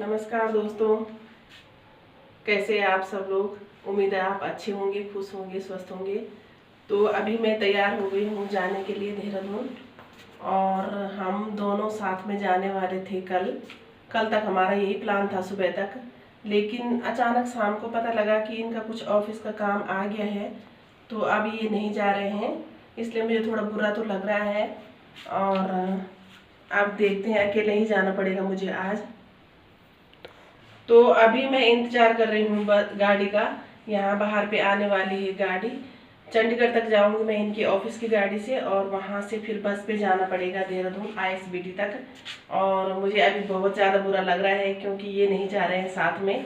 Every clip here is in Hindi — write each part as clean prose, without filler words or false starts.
नमस्कार दोस्तों, कैसे हैं आप सब लोग। उम्मीद है आप अच्छे होंगे, खुश होंगे, स्वस्थ होंगे। तो अभी मैं तैयार हो गई हूँ जाने के लिए देहरादून, और हम दोनों साथ में जाने वाले थे। कल तक हमारा यही प्लान था सुबह तक, लेकिन अचानक शाम को पता लगा कि इनका कुछ ऑफिस का काम आ गया है, तो अब ये नहीं जा रहे हैं। इसलिए मुझे थोड़ा बुरा तो लग रहा है, और अब देखते हैं, अकेले ही जाना पड़ेगा मुझे आज। तो अभी मैं इंतजार कर रही हूँ गाड़ी का। यहाँ बाहर पे आने वाली है गाड़ी। चंडीगढ़ तक जाऊंगी मैं इनके ऑफिस की गाड़ी से, और वहाँ से फिर बस पे जाना पड़ेगा देहरादून ISBT तक। और मुझे अभी बहुत ज़्यादा बुरा लग रहा है क्योंकि ये नहीं जा रहे हैं साथ में।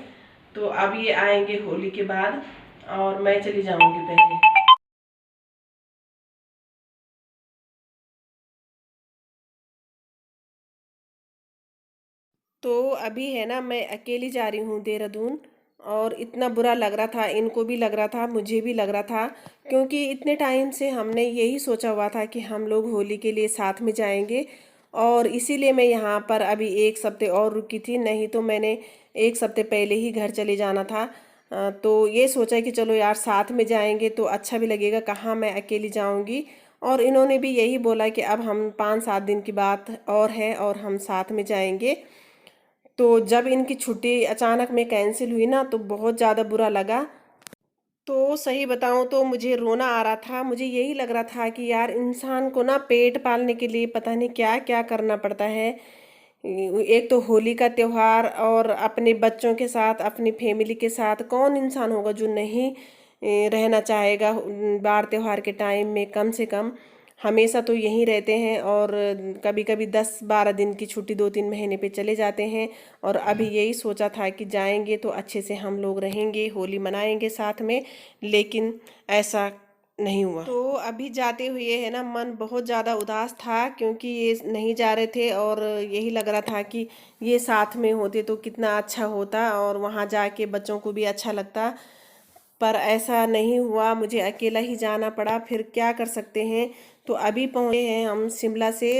तो अब ये आएंगे होली के बाद, और मैं चली जाऊंगी पहले। तो अभी है ना, मैं अकेली जा रही हूँ देहरादून, और इतना बुरा लग रहा था, इनको भी लग रहा था, मुझे भी लग रहा था। क्योंकि इतने टाइम से हमने यही सोचा हुआ था कि हम लोग होली के लिए साथ में जाएंगे, और इसीलिए मैं यहाँ पर अभी एक हफ्ते और रुकी थी। नहीं तो मैंने एक हफ्ते पहले ही घर चले जाना था। तो ये सोचा कि चलो यार साथ में जाएंगे तो अच्छा भी लगेगा, कहाँ मैं अकेली जाऊँगी। और इन्होंने भी यही बोला कि अब हम 5-7 दिन की बात और है और हम साथ में जाएंगे। तो जब इनकी छुट्टी अचानक में कैंसिल हुई ना, तो बहुत ज़्यादा बुरा लगा। तो सही बताऊं तो मुझे रोना आ रहा था। मुझे यही लग रहा था कि यार इंसान को ना पेट पालने के लिए पता नहीं क्या क्या करना पड़ता है। एक तो होली का त्योहार, और अपने बच्चों के साथ, अपनी फैमिली के साथ कौन इंसान होगा जो नहीं रहना चाहेगा बार त्योहार के टाइम में। कम से कम हमेशा तो यहीं रहते हैं, और कभी कभी 10-12 दिन की छुट्टी 2-3 महीने पे चले जाते हैं। और अभी यही सोचा था कि जाएंगे तो अच्छे से हम लोग रहेंगे, होली मनाएंगे साथ में, लेकिन ऐसा नहीं हुआ। तो अभी जाते हुए है ना, मन बहुत ज़्यादा उदास था क्योंकि ये नहीं जा रहे थे, और यही लग रहा था कि ये साथ में होते तो कितना अच्छा होता, और वहाँ जाके बच्चों को भी अच्छा लगता। पर ऐसा नहीं हुआ, मुझे अकेला ही जाना पड़ा। फिर क्या कर सकते हैं। तो अभी पहुँचे हैं हम शिमला से।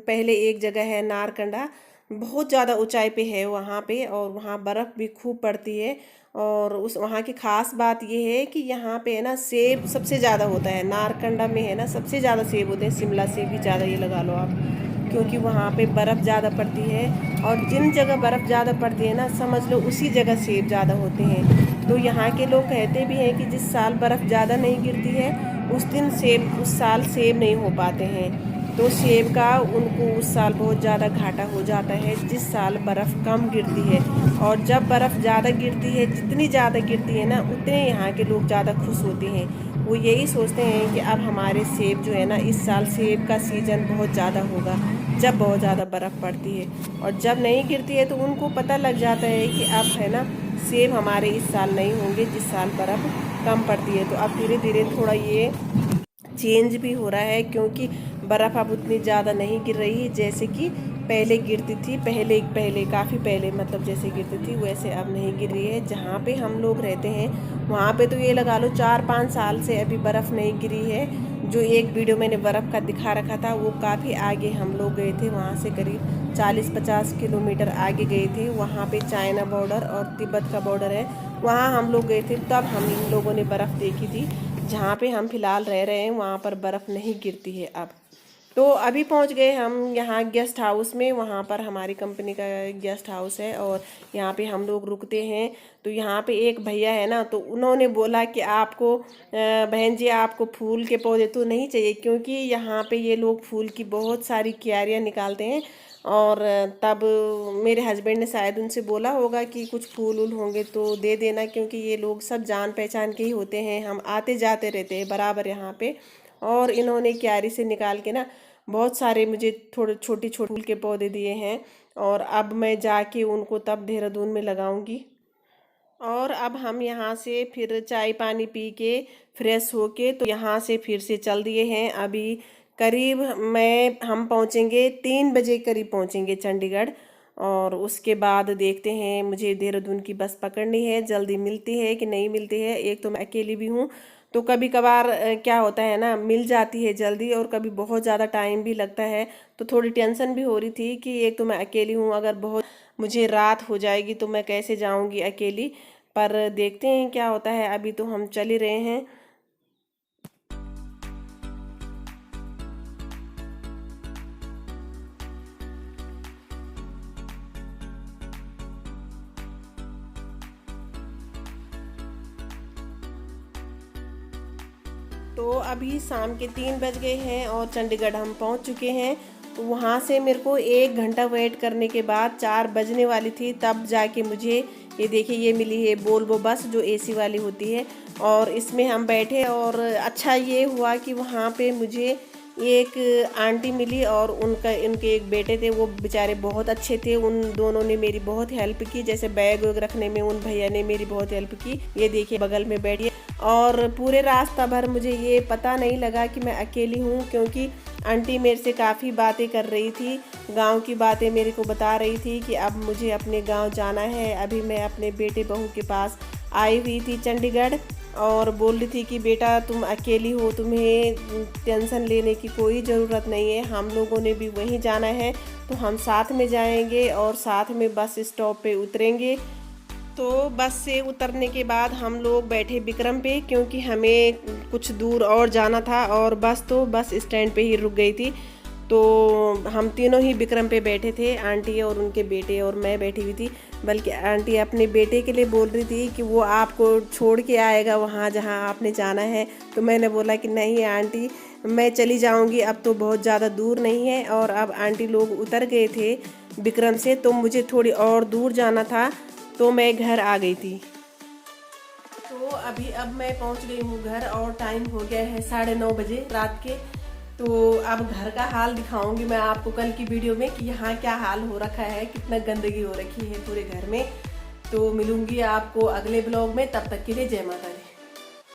पहले एक जगह है नारकंडा, बहुत ज़्यादा ऊंचाई पे है वहाँ पे, और वहाँ बर्फ़ भी खूब पड़ती है। और उस वहाँ की ख़ास बात ये है कि यहाँ पे है ना सेब सबसे ज़्यादा होता है। नारकंडा में है ना सबसे ज़्यादा सेब होते हैं, शिमला से भी ज़्यादा ये लगा लो आप। क्योंकि वहाँ पे बर्फ़ ज़्यादा पड़ती है, और जिन जगह बर्फ़ ज़्यादा पड़ती है ना, समझ लो उसी जगह सेब ज़्यादा होते हैं। तो यहाँ के लोग कहते भी हैं कि जिस साल बर्फ़ ज़्यादा नहीं गिरती है, उस साल सेब नहीं हो पाते हैं। तो सेब का उनको उस साल बहुत ज़्यादा घाटा हो जाता है जिस साल बर्फ़ कम गिरती है। और जब बर्फ़ ज़्यादा गिरती है, जितनी ज़्यादा गिरती है ना, उतने यहाँ के लोग ज़्यादा खुश होते हैं। वो यही सोचते हैं कि अब हमारे सेब जो है ना, इस साल सेब का सीज़न बहुत ज़्यादा होगा, जब बहुत ज़्यादा बर्फ़ पड़ती है। और जब नहीं गिरती है तो उनको पता लग जाता है कि अब है ना सेब हमारे इस साल नहीं होंगे, जिस साल बर्फ़ कम पड़ती है। तो अब धीरे धीरे थोड़ा ये चेंज भी हो रहा है, क्योंकि बर्फ़ अब उतनी ज़्यादा नहीं गिर रही है जैसे कि पहले गिरती थी। पहले पहले काफ़ी पहले, मतलब जैसे गिरती थी वैसे अब नहीं गिर रही है। जहाँ पे हम लोग रहते हैं वहाँ पे तो ये लगा लो 4-5 साल से अभी बर्फ़ नहीं गिरी है। जो एक वीडियो मैंने बर्फ़ का दिखा रखा था, वो काफ़ी आगे हम लोग गए थे, वहाँ से करीब 40-50 किलोमीटर आगे गए थे। वहाँ पे चाइना बॉर्डर और तिब्बत का बॉर्डर है, वहाँ हम लोग गए थे, तब हम लोगों ने बर्फ़ देखी थी। जहाँ पे हम फिलहाल रह रहे हैं वहाँ पर बर्फ़ नहीं गिरती है अब। तो अभी पहुँच गए हम यहाँ गेस्ट हाउस में। वहाँ पर हमारी कंपनी का गेस्ट हाउस है, और यहाँ पे हम लोग रुकते हैं। तो यहाँ पे एक भैया है ना, तो उन्होंने बोला कि आपको बहन जी, आपको फूल के पौधे तो नहीं चाहिए, क्योंकि यहाँ पे ये लोग फूल की बहुत सारी क्यारियाँ निकालते हैं। और तब मेरे हस्बैंड ने शायद उनसे बोला होगा कि कुछ फूल वूल होंगे तो दे देना, क्योंकि ये लोग सब जान पहचान के ही होते हैं, हम आते जाते रहते हैं बराबर यहाँ पे। और इन्होंने क्यारी से निकाल के ना बहुत सारे मुझे थोड़े छोटे छोटे फूल के पौधे दिए हैं, और अब मैं जाके उनको तब देहरादून में लगाऊंगी। और अब हम यहाँ से फिर चाय पानी पी के फ्रेश होके तो यहाँ से फिर से चल दिए हैं। अभी करीब हम पहुँचेंगे 3 बजे करीब पहुँचेंगे चंडीगढ़। और उसके बाद देखते हैं, मुझे देहरादून की बस पकड़नी है, जल्दी मिलती है कि नहीं मिलती है। एक तो मैं अकेली भी हूँ, तो कभी कभार क्या होता है ना, मिल जाती है जल्दी और कभी बहुत ज़्यादा टाइम भी लगता है। तो थोड़ी टेंशन भी हो रही थी कि एक तो मैं अकेली हूँ, अगर बहुत मुझे रात हो जाएगी तो मैं कैसे जाऊँगी अकेली। पर देखते हैं क्या होता है, अभी तो हम चल ही रहे हैं। तो अभी शाम के 3 बज गए हैं और चंडीगढ़ हम पहुंच चुके हैं। तो वहाँ से मेरे को 1 घंटा वेट करने के बाद 4 बजने वाली थी, तब जाके मुझे ये देखिए ये मिली है वोल्वो बस जो एसी वाली होती है। और इसमें हम बैठे और अच्छा ये हुआ कि वहाँ पे मुझे एक आंटी मिली और उनके एक बेटे थे, वो बेचारे बहुत अच्छे थे। उन दोनों ने मेरी बहुत हेल्प की, जैसे बैग वैग रखने में उन भैया ने मेरी बहुत हेल्प की। ये देखिए बगल में बैठिए। और पूरे रास्ता भर मुझे ये पता नहीं लगा कि मैं अकेली हूँ, क्योंकि आंटी मेरे से काफ़ी बातें कर रही थी, गांव की बातें मेरे को बता रही थी कि अब मुझे अपने गांव जाना है। अभी मैं अपने बेटे बहू के पास आई हुई थी चंडीगढ़, और बोल रही थी कि बेटा तुम अकेली हो, तुम्हें टेंशन लेने की कोई ज़रूरत नहीं है, हम लोगों ने भी वहीं जाना है, तो हम साथ में जाएंगे और साथ में बस स्टॉप पे उतरेंगे। तो बस से उतरने के बाद हम लोग बैठे विक्रम पे, क्योंकि हमें कुछ दूर और जाना था और बस तो बस स्टैंड पे ही रुक गई थी। तो हम तीनों ही विक्रम पे बैठे थे, आंटी और उनके बेटे और मैं बैठी हुई थी। बल्कि आंटी अपने बेटे के लिए बोल रही थी कि वो आपको छोड़ के आएगा वहाँ जहाँ आपने जाना है। तो मैंने बोला कि नहीं आंटी, मैं चली जाऊँगी, अब तो बहुत ज़्यादा दूर नहीं है। और अब आंटी लोग उतर गए थे विक्रम से, तो मुझे थोड़ी और दूर जाना था, तो मैं घर आ गई थी। तो अब मैं पहुंच गई हूँ घर और टाइम हो गया है 9:30 बजे रात के। तो अब घर का हाल दिखाऊंगी मैं आपको कल की वीडियो में कि यहाँ क्या हाल हो रखा है, कितना गंदगी हो रखी है पूरे घर में। तो मिलूंगी आपको अगले ब्लॉग में, तब तक के लिए जय माता दी।